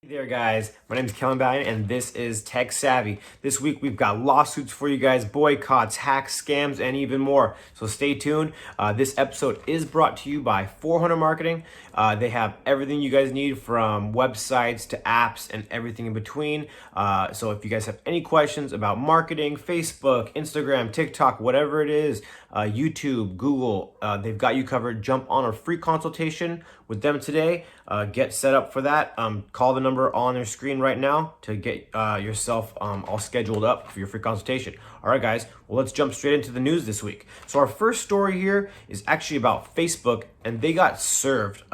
Hey there guys, my name is Kelin Balian and this is Tech Savvy. This week we've got lawsuits for you guys, boycotts, hacks, scams, and even more. So stay tuned. This episode is brought to you by 400 Marketing. They have everything you guys need from websites to apps and everything in between. So if you guys have any questions about marketing, Facebook, Instagram, TikTok, whatever it is, YouTube, Google, they've got you covered. Jump on a free consultation with them today. Get set up for that. Call the number on their screen right now to get yourself all scheduled up for your free consultation. All right, guys, well, let's jump straight into the news this week. So our first story here is actually about Facebook, and they got served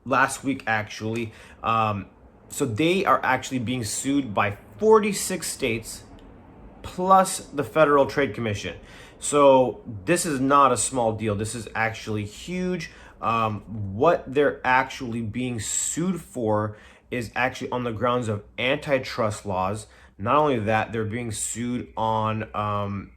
last week, actually. So they are actually being sued by 46 states plus the Federal Trade Commission. So this is not a small deal. This is actually huge. What they're actually being sued for is actually on the grounds of antitrust laws. Not only that, they're being sued on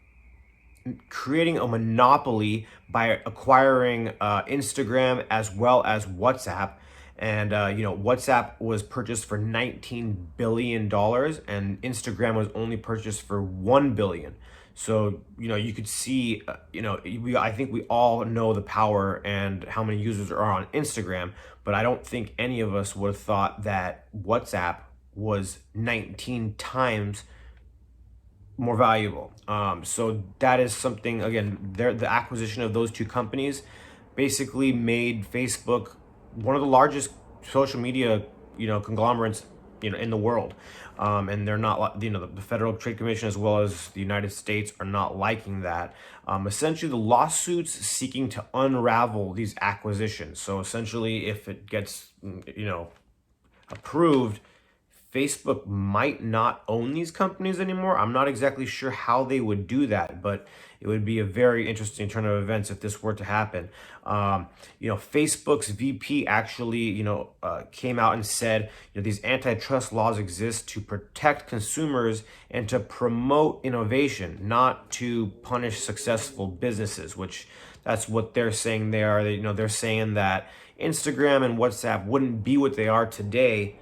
creating a monopoly by acquiring Instagram as well as WhatsApp. And WhatsApp was purchased for $19 billion and Instagram was only purchased for $1 billion. So, you could see, I think we all know the power and how many users are on Instagram, but I don't think any of us would have thought that WhatsApp was 19 times more valuable. So that is something, again, the acquisition of those two companies basically made Facebook one of the largest social media, conglomerates, in the world. And they're not, the Federal Trade Commission as well as the United States are not liking that. Essentially, the lawsuits seeking to unravel these acquisitions. So essentially, if it gets, approved, Facebook might not own these companies anymore. I'm not exactly sure how they would do that, but it would be a very interesting turn of events if this were to happen. Facebook's VP actually, came out and said, these antitrust laws exist to protect consumers and to promote innovation, not to punish successful businesses, which that's what they're saying they are. They're saying that Instagram and WhatsApp wouldn't be what they are today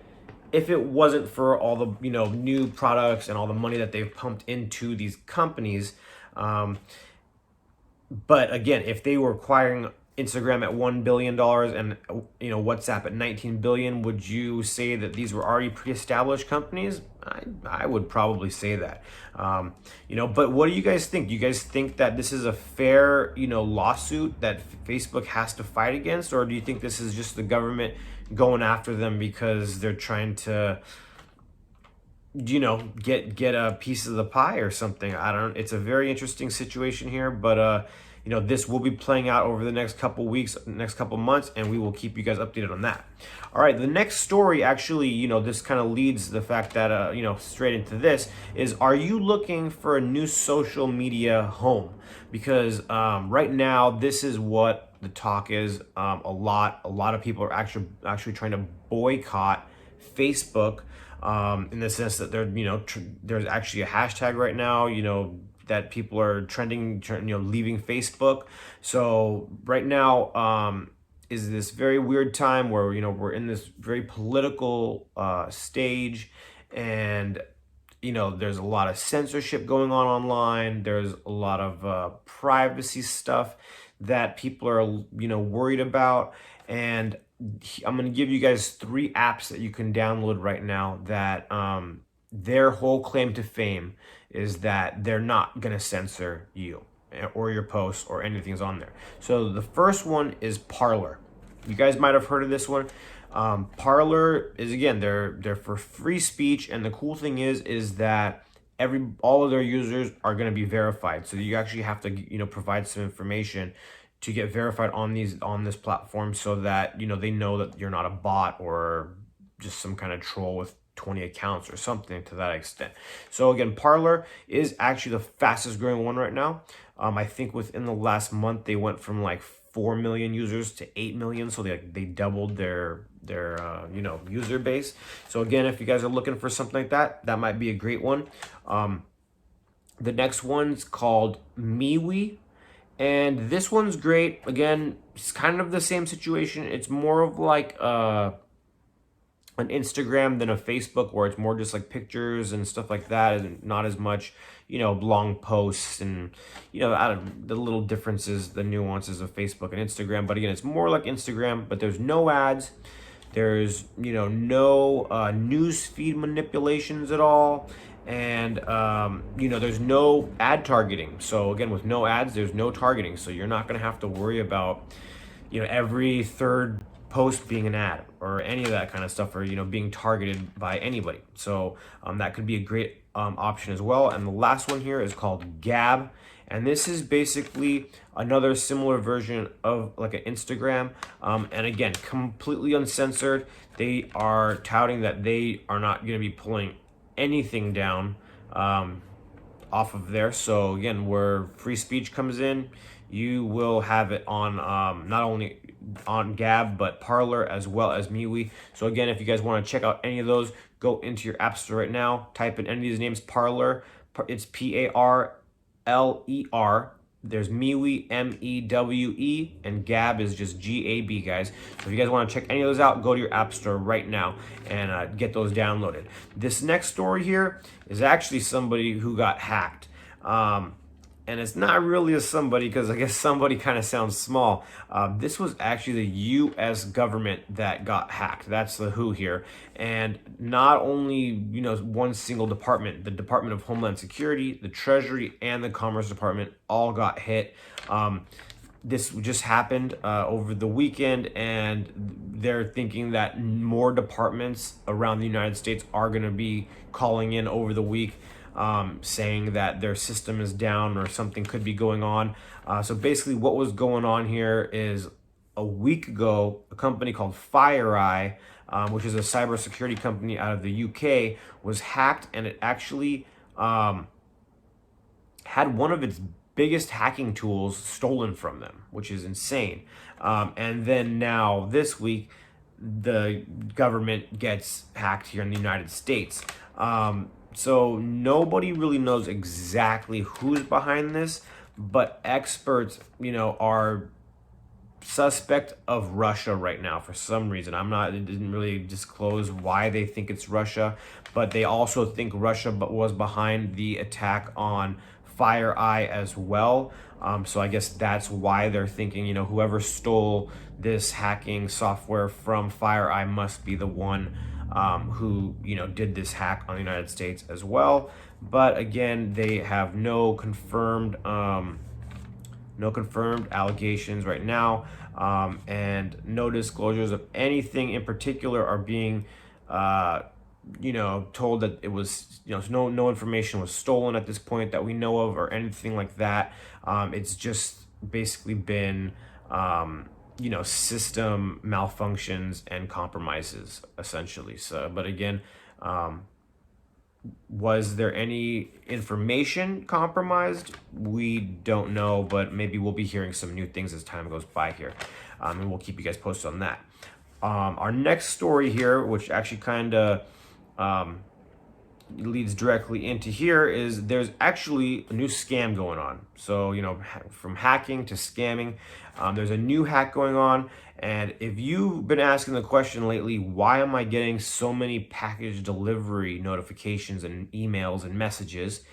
if it wasn't for all the new products and all the money that they've pumped into these companies. But again, if they were acquiring Instagram at $1 billion and WhatsApp at $19 billion, would you say that these were already pre-established companies? I would probably say that. But what do you guys think? Do you guys think that this is a fair lawsuit that Facebook has to fight against, or do you think this is just the government going after them because they're trying to get a piece of the pie or something? I don't. It's a very interesting situation here, but this will be playing out over the next couple weeks, next couple months, and we will keep you guys updated on that. All right, the next story actually, this kind of leads the fact that straight into this is: are you looking for a new social media home? Because right now, this is what the talk is. A lot of people are actually trying to boycott Facebook. In the sense that there's actually a hashtag right now, that people are trending, leaving Facebook. So right now is this very weird time where, we're in this very political stage, and, there's a lot of censorship going on online. There's a lot of privacy stuff that people are, worried about. And I'm going to give you guys 3 apps that you can download right now that their whole claim to fame is that they're not going to censor you or your posts or anything's on there. So the first one is Parler. You guys might have heard of this one. Parler is, again, they're for free speech, and the cool thing is that all of their users are going to be verified. So you actually have to provide some information to get verified on this platform, so that they know that you're not a bot or just some kind of troll with 20 accounts or something to that extent. So again, Parler is actually the fastest growing one right now. I think within the last month they went from like 4 million users to 8 million, so they doubled their user base. So again, if you guys are looking for something like that, that might be a great one. The next one's called Mewi. And this one's great. Again, it's kind of the same situation. It's more of like an Instagram than a Facebook, where it's more just like pictures and stuff like that, and not as much, long posts and, out of the little differences, the nuances of Facebook and Instagram. But again, it's more like Instagram, but there's no ads. There's, no news feed manipulations at all. And, there's no ad targeting. So again, with no ads, there's no targeting. So you're not going to have to worry about, every third post being an ad or any of that kind of stuff, or being targeted by anybody. So that could be a great option as well. And the last one here is called Gab, and this is basically another similar version of like an Instagram, and again, completely uncensored. They are touting that they are not going to be pulling anything down off of there. So again, where free speech comes in, you will have it on not only on Gab, but Parler as well as Mewi. So again, if you guys want to check out any of those, go into your app store right now, type in any of these names. Parler, it's Parler. There's Mewi, Mewe, and Gab is just Gab, guys. So if you guys want to check any of those out, go to your app store right now and get those downloaded. This next story here is actually somebody who got hacked. And it's not really a somebody, because I guess somebody kind of sounds small. This was actually the U.S. government that got hacked. That's the WHO here. And not only, one single department, the Department of Homeland Security, the Treasury, and the Commerce Department all got hit. This just happened over the weekend, and they're thinking that more departments around the United States are going to be calling in over the week, saying that their system is down or something could be going on. So basically what was going on here is, a week ago, a company called FireEye, which is a cybersecurity company out of the UK, was hacked, and it actually had one of its biggest hacking tools stolen from them, which is insane. And then now this week, the government gets hacked here in the United States. So nobody really knows exactly who's behind this, but experts, are suspect of Russia right now for some reason. It didn't really disclose why they think it's Russia, but they also think Russia was behind the attack on FireEye as well. So I guess that's why they're thinking, whoever stole this hacking software from FireEye must be the one who did this hack on the United States as well. But again, they have no confirmed allegations right now, and no disclosures of anything in particular are being told that it was, no information was stolen at this point that we know of, or anything like that. It's just basically been system malfunctions and compromises, essentially. So, but again, was there any information compromised? We don't know, but maybe we'll be hearing some new things as time goes by here, and we'll keep you guys posted on that. Our next story here, which actually kind of leads directly into here, is there's actually a new scam going on. So, from hacking to scamming, there's a new hack going on. And if you've been asking the question lately, why am I getting so many package delivery notifications and emails and messages?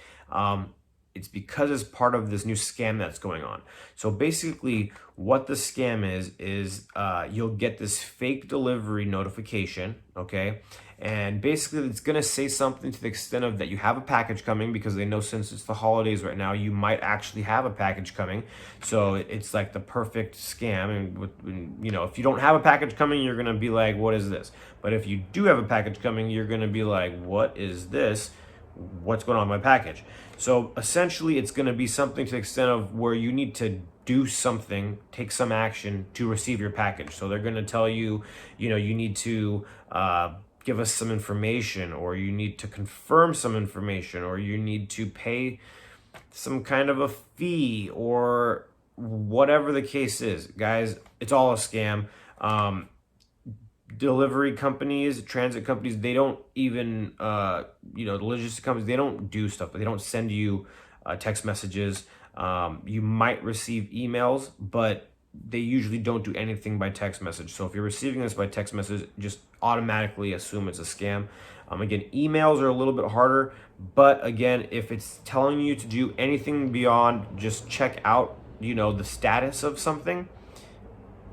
It's because it's part of this new scam that's going on. So basically what the scam is you'll get this fake delivery notification, okay? And basically it's gonna say something to the extent of that you have a package coming, because they know since it's the holidays right now, you might actually have a package coming. So it's like the perfect scam. And if you don't have a package coming, you're gonna be like, what is this? But if you do have a package coming, you're gonna be like, what is this? What's going on with my package? So essentially it's going to be something to the extent of where you need to do something, take some action to receive your package. So they're going to tell you, you need to give us some information, or you need to confirm some information, or you need to pay some kind of a fee, or whatever the case is. Guys, it's all a scam. Delivery companies, transit companies, they don't even, the logistic companies, they don't do stuff. They don't send you text messages. You might receive emails, but they usually don't do anything by text message. So if you're receiving this by text message, just automatically assume it's a scam. Again, emails are a little bit harder, but again, if it's telling you to do anything beyond just check out, the status of something,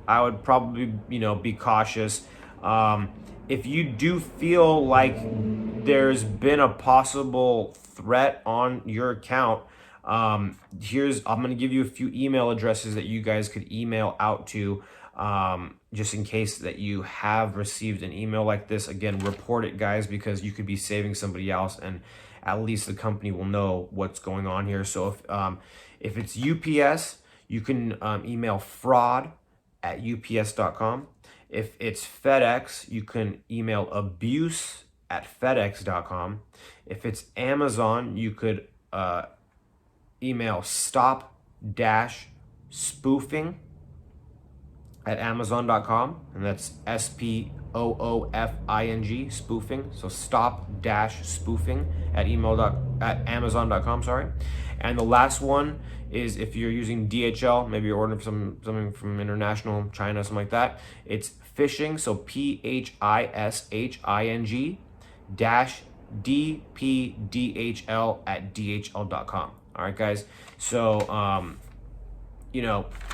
I would probably, be cautious. If you do feel like there's been a possible threat on your account, I'm going to give you a few email addresses that you guys could email out to, just in case that you have received an email like this. Again, report it, guys, because you could be saving somebody else, and at least the company will know what's going on here. So if it's UPS, you can email fraud@ups.com. If it's FedEx, you can email abuse@fedex.com. If it's Amazon, you could email stop-spoofing@amazon.com, and that's SPOOFING, spoofing. So stop-spoofing at amazon.com, sorry. And the last one is if you're using DHL, maybe you're ordering something from international, China, something like that. It's phishing, so PHISHING -DPDHL@DHL.com. All right, guys. So,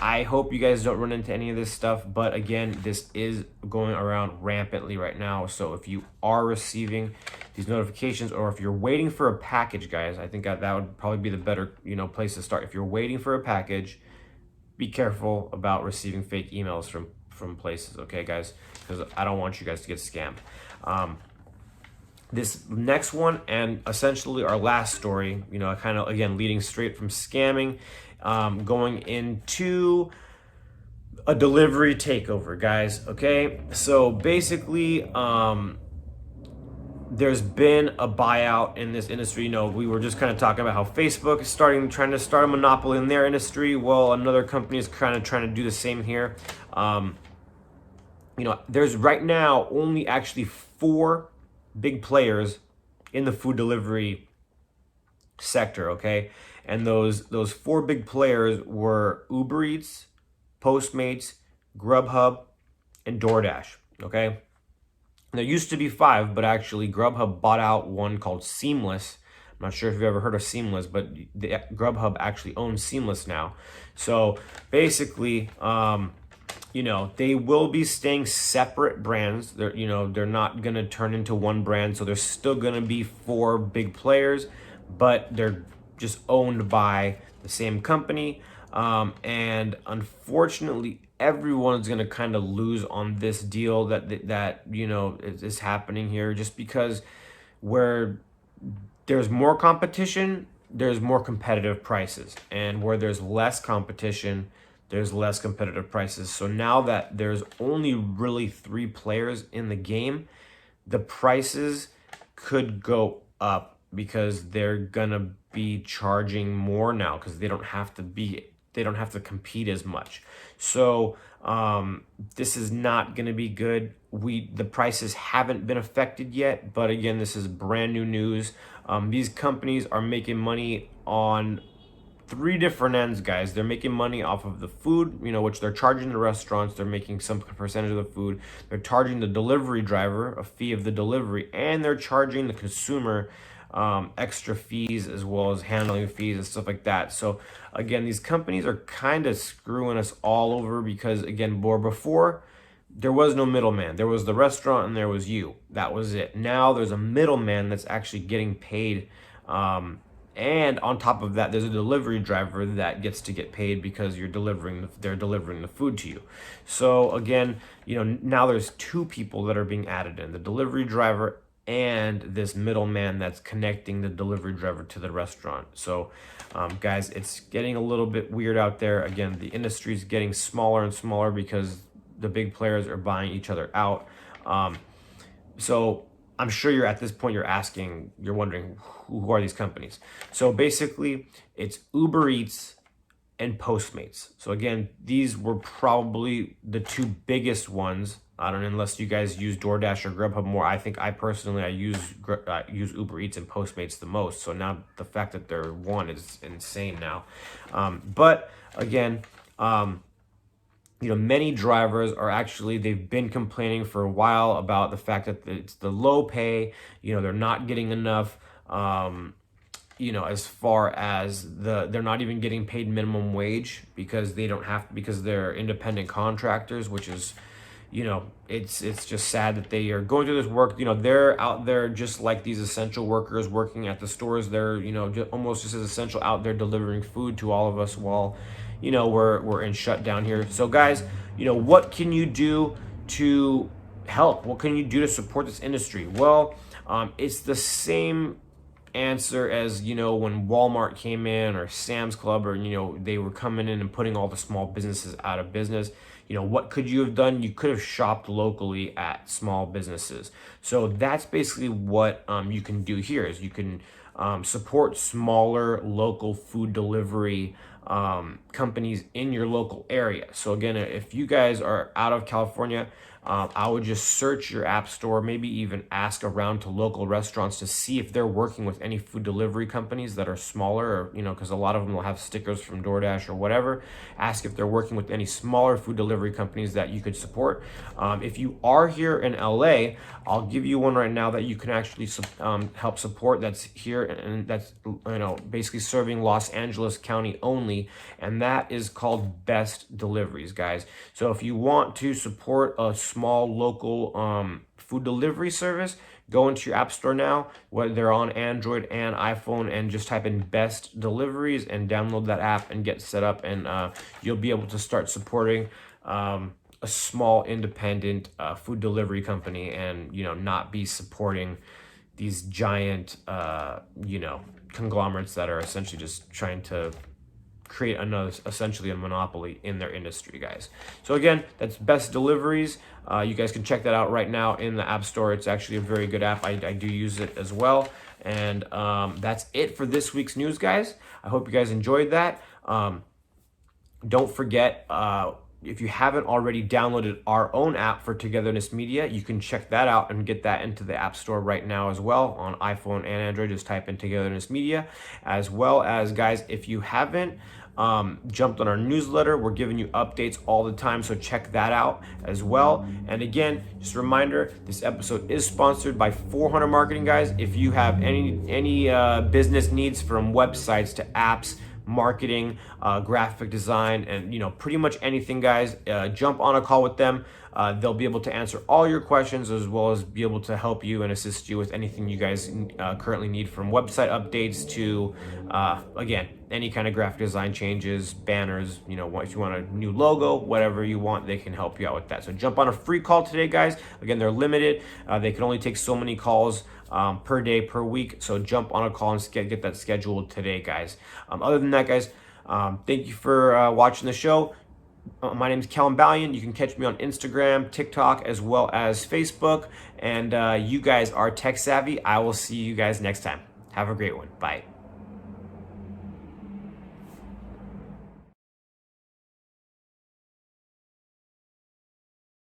I hope you guys don't run into any of this stuff. But again, this is going around rampantly right now. So if you are receiving these notifications, or if you're waiting for a package, guys, I think that would probably be the better, place to start. If you're waiting for a package, be careful about receiving fake emails from places, okay, guys? Because I don't want you guys to get scammed. This next one, and essentially our last story, kind of, again, leading straight from scamming, going into a delivery takeover, guys, okay? So basically, there's been a buyout in this industry. We were just kind of talking about how Facebook is trying to start a monopoly in their industry. Well, another company is kind of trying to do the same here. There's right now only actually 4 big players in the food delivery sector, okay? And those 4 big players were Uber Eats, Postmates, Grubhub, and DoorDash, okay? There used to be 5, but actually Grubhub bought out one called Seamless. I'm not sure if you've ever heard of Seamless, but Grubhub actually owns Seamless now. So basically, they will be staying separate brands. They're not going to turn into one brand. So there's still going to be 4 big players, but they're just owned by the same company. And unfortunately, everyone's going to kind of lose on this deal that is happening here, just because where there's more competition, there's more competitive prices. And where there's less competition, there's less competitive prices. So now that there's only really 3 players in the game, the prices could go up because they're gonna be charging more now because they don't have to compete as much. So this is not gonna be good. The prices haven't been affected yet, but again, this is brand new news. These companies are making money on 3 different ends, guys. They're making money off of the food, which they're charging the restaurants. They're making some percentage of the food. They're charging the delivery driver a fee of the delivery, and they're charging the consumer extra fees, as well as handling fees and stuff like that. So again, these companies are kind of screwing us all over because, again, before there was no middleman. There was the restaurant and there was you. That was it. Now there's a middleman that's actually getting paid. And on top of that, there's a delivery driver that gets to get paid because they're delivering the food to you. So again, now there's 2 people that are being added in: the delivery driver and this middleman that's connecting the delivery driver to the restaurant. So guys, it's getting a little bit weird out there. Again, the industry is getting smaller and smaller because the big players are buying each other out. So I'm sure you're at this point, you're wondering, who are these companies? So basically, it's Uber Eats and Postmates. So again, these were probably the 2 biggest ones. I don't know, unless you guys use DoorDash or Grubhub more. I think I use Uber Eats and Postmates the most. So now the fact that they're one is insane now. But again, many drivers are actually, they've been complaining for a while about the fact that it's the low pay, they're not getting enough, as far as they're not even getting paid minimum wage because they don't have, because they're independent contractors, which is, it's just sad that they are going through this work. They're out there just like these essential workers working at the stores. They're, almost just as essential out there delivering food to all of us while, we're in shutdown here. So guys, what can you do to help? What can you do to support this industry? Well, it's the same answer as when Walmart came in, or Sam's Club, or they were coming in and putting all the small businesses out of business. What could you have done? You could have shopped locally at small businesses. So that's basically what you can do here, is you can support smaller local food delivery companies in your local area. So again, if you guys are out of California, I would just search your app store, maybe even ask around to local restaurants to see if they're working with any food delivery companies that are smaller, or, because a lot of them will have stickers from DoorDash or whatever. Ask if they're working with any smaller food delivery companies that you could support. If you are here in LA, I'll give you one right now that you can actually help support, that's here, and that's, basically serving Los Angeles County only, and that is called Best Deliveries, guys. So if you want to support a small local food delivery service, go into your app store now, whether they're on Android and iPhone, and just type in Best Deliveries and download that app and get set up, and you'll be able to start supporting a small independent food delivery company, and not be supporting these giant conglomerates that are essentially just trying to create essentially a monopoly in their industry, guys. So again, that's Best Deliveries. You guys can check that out right now in the App Store. It's actually a very good app. I do use it as well. And that's it for this week's news, guys. I hope you guys enjoyed that. Don't forget, if you haven't already downloaded our own app for Togetherness Media, you can check that out and get that into the App Store right now as well on iPhone and Android. Just type in Togetherness Media. As well as, guys, if you haven't jumped on our newsletter, we're giving you updates all the time, so check that out as well. And again, just a reminder, this episode is sponsored by 400 Marketing, guys. If you have any business needs, from websites to apps, marketing, graphic design, and pretty much anything, guys, jump on a call with them. They'll be able to answer all your questions, as well as be able to help you and assist you with anything you guys currently need, from website updates to again, any kind of graphic design changes, banners, if you want a new logo, whatever you want, they can help you out with that. So jump on a free call today, guys. Again, they're limited. They can only take so many calls per day, per week. So jump on a call and get that scheduled today, guys. Other than that, guys, thank you for watching the show. My name is Kelin Balian. You can catch me on Instagram, TikTok, as well as Facebook. And you guys are tech savvy. I will see you guys next time. Have a great one. Bye.